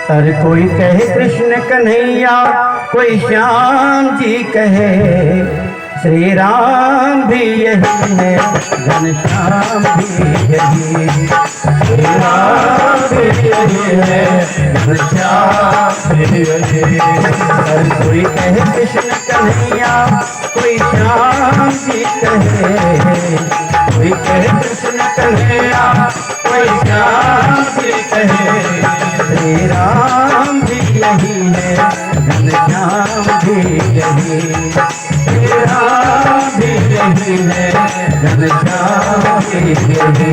हर कोई कहे कृष्ण कन्हैया, कोई श्याम जी कहे, श्री राम भी यही है, घनश्याम भी यही, श्री राम भी यही है, घनश्याम भी यही। हर कोई कहे कृष्ण कन्हैया, कोई श्याम जी कहे, कोई कहे कृष्ण कन्हैया, कोई श्याम जी कहे, श्री राम भी यही है, घनश्याम भी यही, श्री राम भी यही है, घनश्याम भी यही।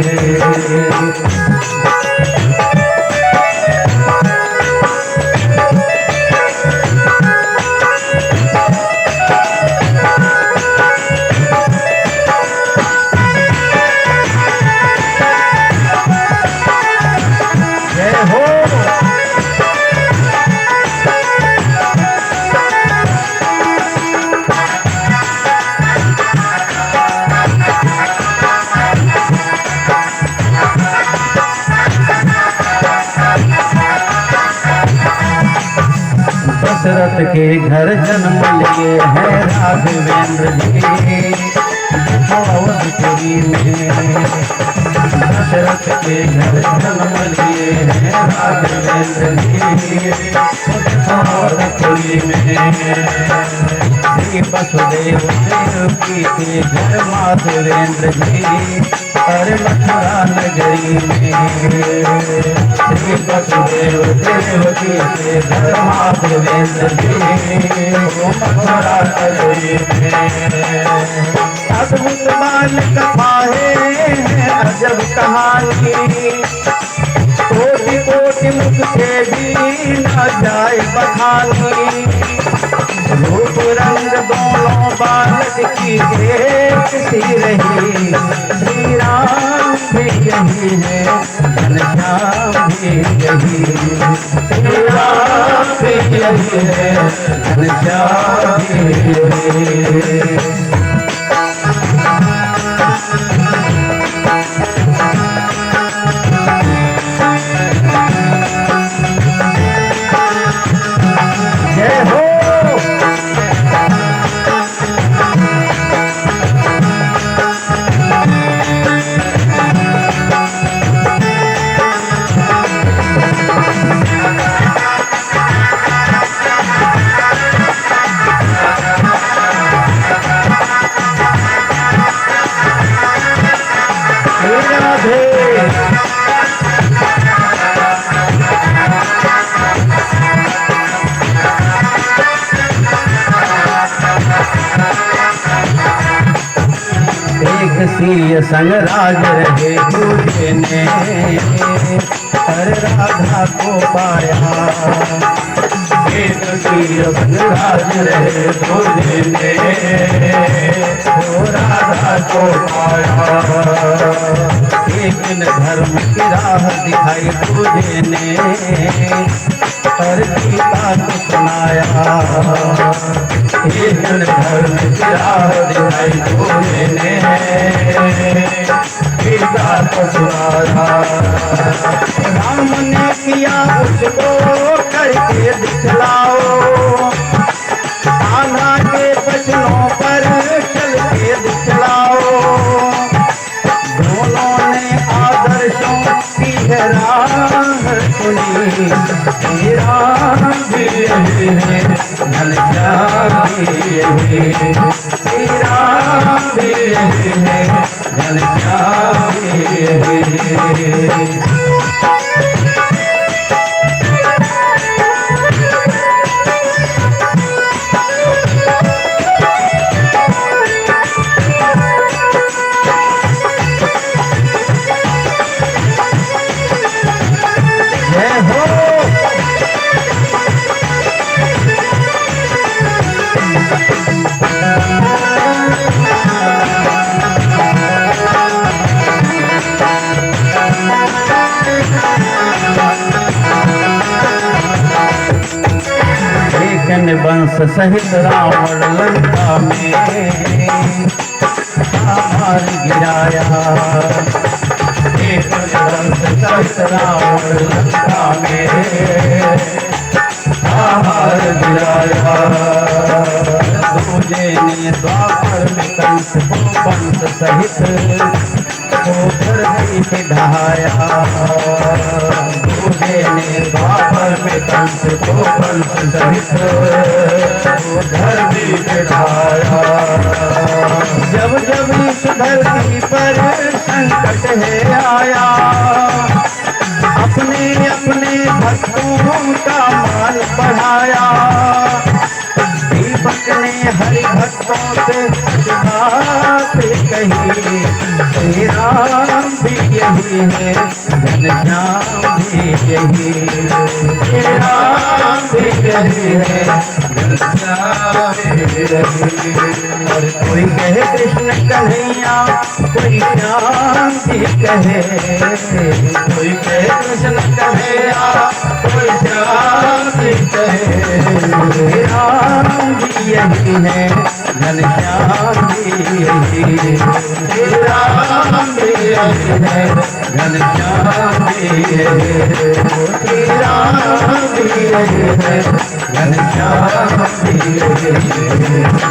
दशरथ के घर जन्म लिए हैं राघवेंद्र जी, अवधपुरी में। दशरथ के घर जन्म लिए हैं राघवेंद्र जी, अवधपुरी में। श्री वसुदेव देवकी के घर माधवेंद्र जी, अरे मथुरा नगरी में। श्री वसुदेव देवकी के घर माधवेंद्र जी, मथुरा नगरी में। अद्भुत बाल कथा है अजब कहानी, कोटि कोटि मुख से भी न जाए बखानी। रूप रंग दोनों बालक की एक सी रही, श्री राम भी यही है, घनश्याम भी यही, श्री राम भी यही है, घनश्याम भी यही। सिय संग राज रहे दूल्हे ने, हर राधा को पाया। एक सिय संग राज रहे दूल्हे ने, वो राधा को पाया। एक दिन धर्म की राह दिखाई दूल्हे ने, हर गीता को सुनाया। एक दिन धर्म की राह दिखाई दूल्हे ने, गीता को सुनाया। राम ने किया उसको करके दिखलाओ, कान्हा के वचनों पर चल के दिखलाओ। दोनों ने आदर्शों की है राह सुनी, श्री राम भी यही है, घनश्याम भी यही, श्री राम भी यही है, घनश्याम भी यही। वंश सहित रावण लंका में मार गिराया। एक वंश सहित रावण लंका में वो धरती पे ढाया। दूल्हे ने द्वापर में कंस को कंस सहित वो धरती पे ढाया। जब जब इस धरती पर संकट है आया, अपने अपने भक्तों का मान बढ़ाया। दीपक ने हरि भक्तों से बात कही, श्री राम भी यही है, घनश्याम भी यही, श्री राम भी यही है, घनश्याम भी यही। और कोई कहे कृष्ण कन्हैया, कोई श्याम जी कहे, कोई कहे कृष्ण कन्हैया, कोई श्याम जी कहे। राम भी यही है, घनश्याम भी यही, राम भी यही है, घनश्याम भी यही, राम भी यही है, घनश्याम भी यही।